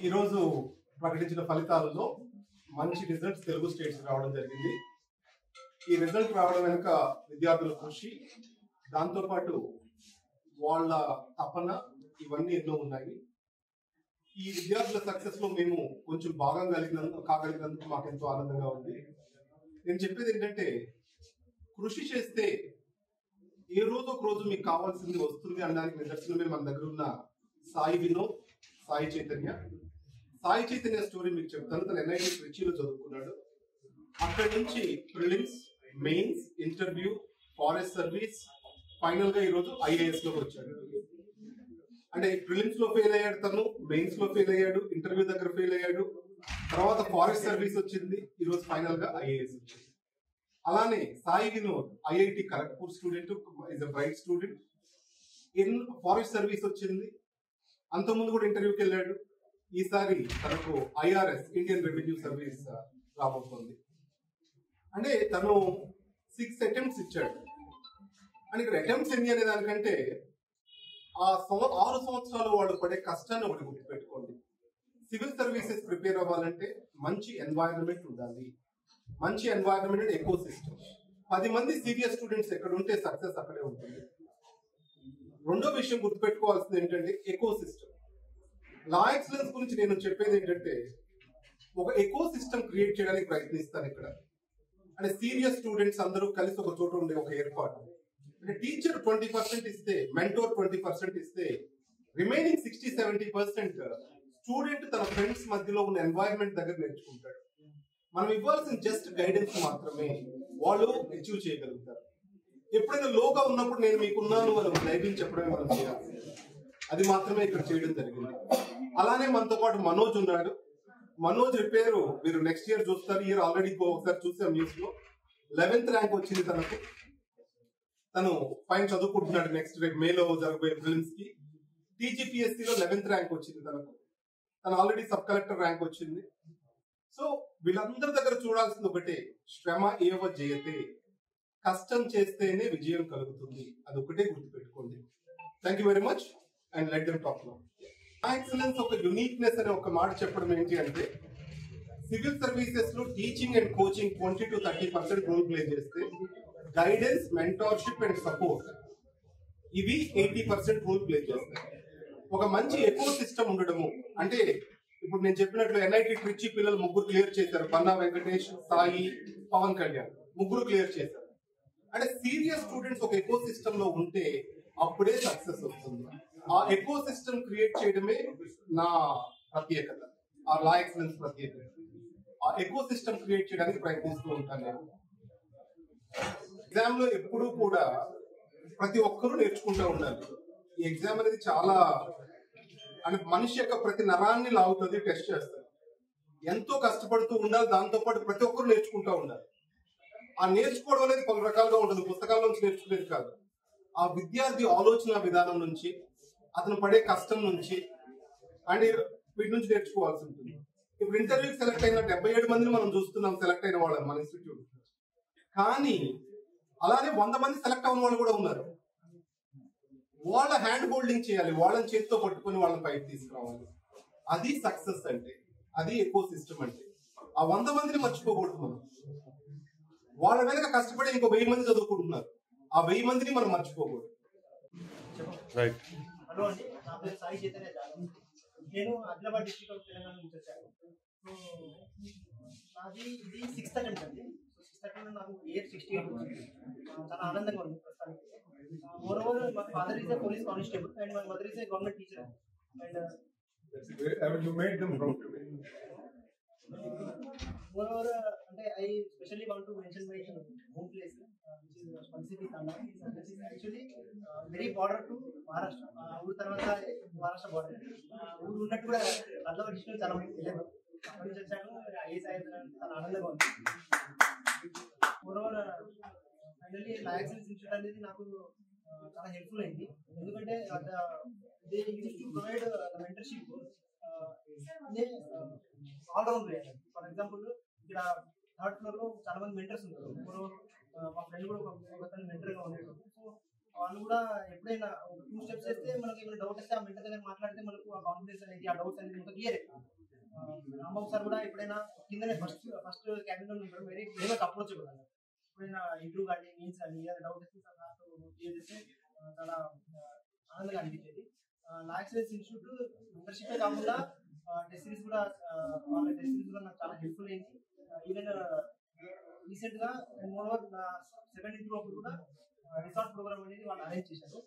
ఈరోజు ప్రకటించిన ఫలితాలలో మంచి రిజల్ట్స్ తెలుగు స్టేట్స్ రావడం జరిగింది. ఈ రిజల్ట్ రావడం వెనుక విద్యార్థుల కృషి, దాంతోపాటు వాళ్ళ తపన, ఇవన్నీ ఎన్నో ఉన్నాయి. ఈ విద్యార్థుల సక్సెస్ లో మేము కొంచెం భాగం కాగలిగినందుకు మాకు ఎంతో ఆనందంగా ఉంది. నేను చెప్పేది ఏంటంటే, కృషి చేస్తే ఏ రోజు ఒక రోజు మీకు కావాల్సింది వస్తుంది అనడానికి నిదర్శనమే మన దగ్గర ఉన్న సాయి వినోద్, సాయి చైతన్య స్టోరీ మీకు చెప్తాను. తను NIT ట్రిచీలో చదువుకున్నాడు. అక్కడి నుంచి prelims, mains, interview, forest service, final గా ఈరోజు IAS లోకి వచ్చాడు. అంటే ప్రిలిమ్స్ లో ఫెయిల్ అయ్యాడు, తను మెయిన్స్ లో ఫెయిల్ అయ్యాడు, ఇంటర్వ్యూ దగ్గర ఫెయిల్ అయ్యాడు, తర్వాత ఫారెస్ట్ సర్వీస్ వచ్చింది, ఈరోజు ఫైనల్ గా IAS వచ్చింది. అలానే Sai Vinod IIT Kharagpur student, is a bright student. Forest service వచ్చింది, అంతకుముందు కూడా ఇంటర్వ్యూకి వెళ్ళాడు. ఈసారి తనకు IRS, ఇండియన్ రెవెన్యూ సర్వీస్ రాబోతుంది. అంటే తను 6 అటెంప్ట్స్ ఇచ్చాడు. అని ఇక్కడ అటెంప్ట్స్ ఎన్ని అనే దానికంటే ఆ 6 సంవత్సరాలు వాళ్ళు పడే కష్టాన్ని ఒకటి గుర్తుపెట్టుకోండి. సివిల్ సర్వీసెస్ ప్రిపేర్ అవ్వాలంటే మంచి ఎన్వైరన్మెంట్ ఉండాలి. మంచి ఎన్వైరన్మెంట్ అంటే ఎకో సిస్టమ్. 10 మంది సీరియస్ స్టూడెంట్స్ ఎక్కడ ఉంటే సక్సెస్ అక్కడే ఉంటుంది. రెండో విషయం గుర్తుపెట్టుకోవాల్సింది ఏంటంటే ఎకో సిస్టమ్. లా ఎక్సలెన్స్ గురించి నేను చెప్పేది ఏంటంటే, ఒక ఎకో సిస్టమ్ క్రియేట్ చేయడానికి ప్రయత్నిస్తాను ఇక్కడ. అంటే సీరియస్ స్టూడెంట్స్ అందరూ కలిసి ఒక చోట ఉండే ఒక ఏర్పాటు. అంటే టీచర్ 20% ఇస్తే, మెంటోర్ 20% ఇస్తే, రిమైనింగ్ 60-70% స్టూడెంట్ తన ఫ్రెండ్స్ మధ్యలో ఉన్న ఎన్వైరన్మెంట్ దగ్గర నేర్చుకుంటాడు. మనం ఇవ్వాల్సిన జస్ట్ గైడెన్స్ మాత్రమే వాళ్ళు అచీవ్ చేయగలుగుతారు. ఎప్పుడైనా లోగా ఉన్నప్పుడు నేను మీకున్నాను అని ధైర్యం చెప్పడమే మనం చేయాలి. అది మాత్రమే ఇక్కడ చేయడం జరిగింది. అలానే మనతో పాటు మనోజ్ ఉన్నాడు. మనోజ్ రిపేరు మీరు నెక్స్ట్ ఇయర్ చూస్తారు. ఇయర్ ఆల్రెడీ ఒకసారి చూసాం న్యూస్ లో. 11th ర్యాంక్ వచ్చింది తనకు. తను పైన చదువుకుంటున్నాడు. నెక్స్ట్ రేపు మేలో జరగబోయే ఫిలిమ్స్ కి TGPSCలో 11th ర్యాంక్ వచ్చింది తనకు. తను ఆల్రెడీ సబ్ కలెక్టర్ ర్యాంక్ వచ్చింది. సో వీళ్ళందరి దగ్గర చూడాల్సింది ఒకటే, శ్రమ ఏవ జయతే, కష్టం చేస్తేనే విజయం కలుగుతుంది. అది ఒకటే గుర్తుపెట్టుకోండి. Thank you very much and let them talk now. Excellence ఒక యూనిక్నెస్ అనే ఒక మాట చెప్పడం ఏంటి అంటే, సివిల్ సర్వీసెస్ లో teaching and coaching 20-30% role play చేస్తే, గైడెన్స్, మెంటర్షిప్ అండ్ సపోర్ట్ ఇవి 80% రోల్ ప్లే చేస్తాయి. ఒక మంచి ఎకో సిస్టమ్ ఉండడము అంటే, ఇప్పుడు నేను చెప్పినట్లు NIT ట్రిచీ పిల్లలు 3 క్లియర్ చేశారు. పన్నా వెంకటేష్, సాయి, పవన్ కళ్యాణ్ 3 క్లియర్ చేశారు. అంటే సీరియస్ స్టూడెంట్స్ ఒక ఎకో సిస్టమ్ లో ఉంటే అప్పుడే సక్సెస్ వస్తుంది. ఆ ఎకో సిస్టమ్ క్రియేట్ చేయడమే నా ప్రత్యేకత, ఆ లా ఎక్సలెన్స్ ప్రత్యేకత. ఆ ఎకో సిస్టమ్ క్రియేట్ చేయడానికి ప్రయత్నిస్తూ ఉంటాను నేను. ఎగ్జామ్ లో ఎప్పుడూ కూడా ప్రతి ఒక్కరూ నేర్చుకుంటూ ఉండాలి. ఈ ఎగ్జామ్ అనేది చాలా అంటే మనిషి యొక్క ప్రతి నరాన్ని లాగుతుంది, టెస్ట్ చేస్తుంది. ఎంతో కష్టపడుతూ ఉండాలి. దాంతో పాటు ప్రతి ఒక్కరు నేర్చుకుంటూ ఉండాలి. ఆ నేర్చుకోవడం అనేది పలు రకాలుగా ఉంటుంది. పుస్తకాల నుంచి నేర్చుకునేది కాదు. ఆ విద్యార్థి ఆలోచన విధానం నుంచి, అతను పడే కష్టం నుంచి అండ్ వీటి నుంచి నేర్చుకోవాల్సి ఉంటుంది. ఇప్పుడు ఇంటర్వ్యూకి సెలెక్ట్ అయిన 77 మందిని మనం చూస్తున్నాం సెలెక్ట్ అయిన వాళ్ళని మన ఇన్స్టిట్యూట్. కానీ అలానే 100 మంది సెలెక్ట్ అవ్వని వాళ్ళు కూడా ఉన్నారు. వాళ్ళ హ్యాండ్ హోల్డింగ్ చేయాలి, వాళ్ళని చేతితో పట్టుకొని వాళ్ళని పైకి తీసుకురావాలి. అది సక్సెస్ అంటే, అది ఎకో సిస్టమ్ అంటే. ఆ 100 మందిని మర్చిపోకూడదు మనం. వాళ్ళ వెనక కష్టపడి ఇంకో 1000 మంది చదువుకుంటున్నారు. ఆ 1000 మందిని మనం మర్చిపోకూడదు. హలో అండి, నా పేరు సాయి చైతన్య. నేను ఆదిలాబాద్ డిస్ట్రిక్ట్ ఆఫ్ తెలంగాణ నుంచి వచ్చాను. నాది ఇది 6th అటెంప్ట్ అండి. 6th అటెంప్ట్ నాకు 68 వచ్చింది. చాలా ఆనందంగా ఉంది ప్రస్తుతానికి. Moreover my father is a police constable and my mother is a government teacher. And you made them proud to me. Moreover, I especially want to mention my home place, which is Pansiti Tanda, which is actually very border to Maharashtra. Uru tarvata Maharashtra border. Uru unnattu kuda Adlavar district chala mandi teladu. Akkadi nunchi vachanu, IAS ayindanu చాలా ఆనందంగా ఉంది. Moreover, finally Lie Excellence Institute అనేది నాకు చాలా helpful అయింది. ఎందుకంటే they used to provide the mentorship all round way. For example ఇక్కడ 3rd floor లో చాలా మంది మెంటర్స్ ఉంటారు. మా ఫ్రెండ్ కూడా ఒక మెంటర్ గా ఉండేది. సో వాళ్ళు కూడా ఎప్పుడైనా 2 2 స్టెప్స్ చేస్తే మనకి ఏమైనా డౌట్ వస్తే ఆ మెంటర్ దగ్గర మాట్లాడితే మనకు ఆ కాన్ఫిడెన్స్ అనేది, ఆ డౌట్స్ అనేది మొత్తం క్లియర్ అవుతుంది. రాంబాబు సార్ కూడా ఎప్పుడైనా కిందనే ఫస్ట్ క్యాబిన్ లో ఉంటారు, వెరీ ఫేమస్ అప్రోచ్ కూడా. ఎప్పుడైనా ఇంటర్వ్యూ కానీ మీన్స్ కానీ ఏదైనా డౌట్ వస్తే నాతో క్లియర్ చేస్తే చాలా ఆనందంగా అనిపించేది. లా ఎక్సలెన్స్ ఇన్స్టిట్యూట్ మెంటర్షిప్ కాకుండా టెస్ట్ సిరీస్ కూడా, వాళ్ళ టెస్ట్ సిరీస్ కూడా నాకు చాలా హెల్ప్ఫుల్ అయింది. ఈవెన్ రీసెంట్ గా మోర్ సెకండ్ ఇంటర్వ్యూ అప్పుడు కూడా రిసార్ట్ ప్రోగ్రామ్ అనేది వాళ్ళు అరేంజ్ చేశారు,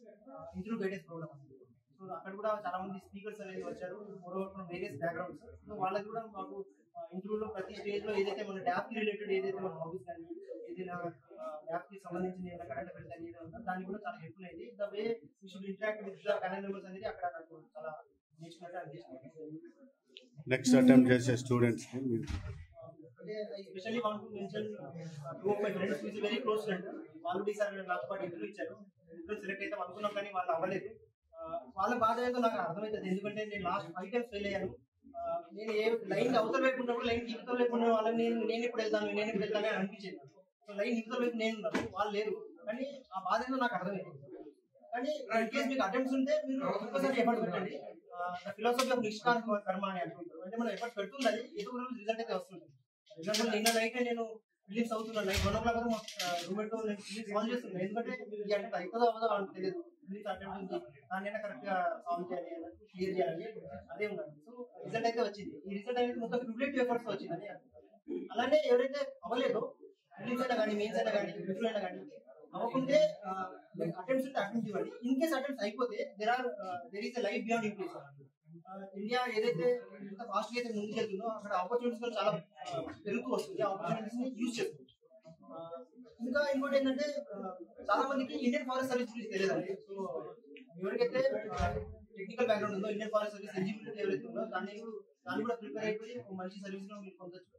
ఇంటర్వ్యూ గైడెన్స్ ప్రోగ్రామ్ అనేది. సో అక్కడ కూడా చాలా మంది స్పీకర్స్ అనేది వచ్చారు, moreover from various backgrounds. So వాళ్ళకి కూడా మాకు ఇంటర్వ్యూలో ప్రతి స్టేజ్ లో ఏదైతే మన డాప్ కి రిలేటెడ్ ఏదైతే మన హాబీస్ కానీ ఏదైనా డాప్ కి సంబంధించిన ఏదైనా కరెంట్ అఫైర్స్ కానీ ఏదైనా ఉందో దానికి కూడా చాలా హెల్ప్ఫుల్ అయింది. The way we should interact with the panel members అనేది అక్కడ నాకు చాలా నేర్చుకున్నట్టు అనిపిస్తుంది. నెక్స్ట్ అటెంప్ట్ చేసే స్టూడెంట్స్ అంటే I specially want to mention two of my friends with very close friend. Already sir నాతో పాటు ఇంటర్వ్యూ ఇచ్చారు, ఇంటర్వ్యూ సెలెక్ట్ అయితే అనుకున్నాం కానీ వాళ్ళు అవ్వలేదు. వాళ్ళ బాధ ఏదో నాకు అర్థమవుతుంది, ఎందుకంటే నేను లాస్ట్ 5 times ఫెయిల్ అయ్యాను. నేను ఏ లైన్ అవతల వైపు ఉన్నప్పుడు లైన్ ఇవతల వైపు ఉన్న వాళ్ళని నేను ఇప్పుడు వెళ్తాను అని అనిపించేది. సో లైన్ ఇవతల వైపు నేను ఉన్నాను, వాళ్ళు లేరు. కానీ ఆ బాధ ఏదో నాకు అర్థమవుతుంది. కానీ ఇన్ కేస్ మీకు అటెంప్ట్స్ ఉంటే మీరు 100% ఎఫర్ట్ పెట్టండి. ఫిలాసఫీ ఆఫ్ నిష్కామ కర్మ అని అంటుంటారు, అంటే మనం ఎఫర్ట్ పెడుతుందని ఏదో ఒక రోజు రిజల్ట్ అయితే వస్తుంది. ఎగ్జాంపుల్ నిన్న నైట్ నేను ఫిలిమ్స్ అవుతున్నాను, నైట్ 1 o'clock వరకు రూమ్మేట్ తో నేను ఫిలిమ్స్ సాల్వ్ చేస్తున్నాను. ఎందుకంటే ఈ అటెంప్ట్ అవుతుందో అవ్వదో వాళ్ళకి తెలియదు, ఫిలిమ్స్ అటెంప్ట్ ఉంది దాన్ని కరెక్ట్ గా సాల్వ్ చేయాలి, క్లియర్ చేయాలి, అదే ఉండాలి. సో రిజల్ట్ అయితే వచ్చింది. ఈ రిజల్ట్ అనేది మొత్తం క్యూములేటివ్ ఎఫర్ట్స్ వచ్చిందని. అలానే ఎవరైతే అవ్వలేదో ఫిలిమ్స్ అయినా కానీ మెయిన్స్ అయినా కానీ ఇంటర్వ్యూ అయినా కానీ అవ్వకుంటే అటెంప్ట్స్ ఉంటే అటెంప్ట్ ఇవ్వండి. ఇన్ కేస్ అటెంప్ట్స్ అయిపోతే there is a life beyond English. India ఏదైతే ఇంత ఫాస్ట్ గా అయితే ముందుకెళ్తుందో అక్కడ ఆపర్చునిటీస్ కూడా చాలా పెరుగుతూ వస్తుంది. ఆపర్చునిటీస్ ని యూజ్ చేస్తుంది. ఇంకా ఇంకోటి ఏంటంటే చాలా మందికి ఇండియన్ ఫారెస్ట్ సర్వీస్ గురించి తెలియదండి. సో ఎవరికైతే టెక్నికల్ బ్యాక్గ్రౌండ్ ఉందో, ఇండియన్ ఫారెస్ట్ సర్వీస్ ఎలిజిబిలిటీ ఎవరైతే ఉందో దాన్ని కూడా ప్రిపేర్ అయిపోయి మంచి సర్వీస్ లో మీరు పొందొచ్చు.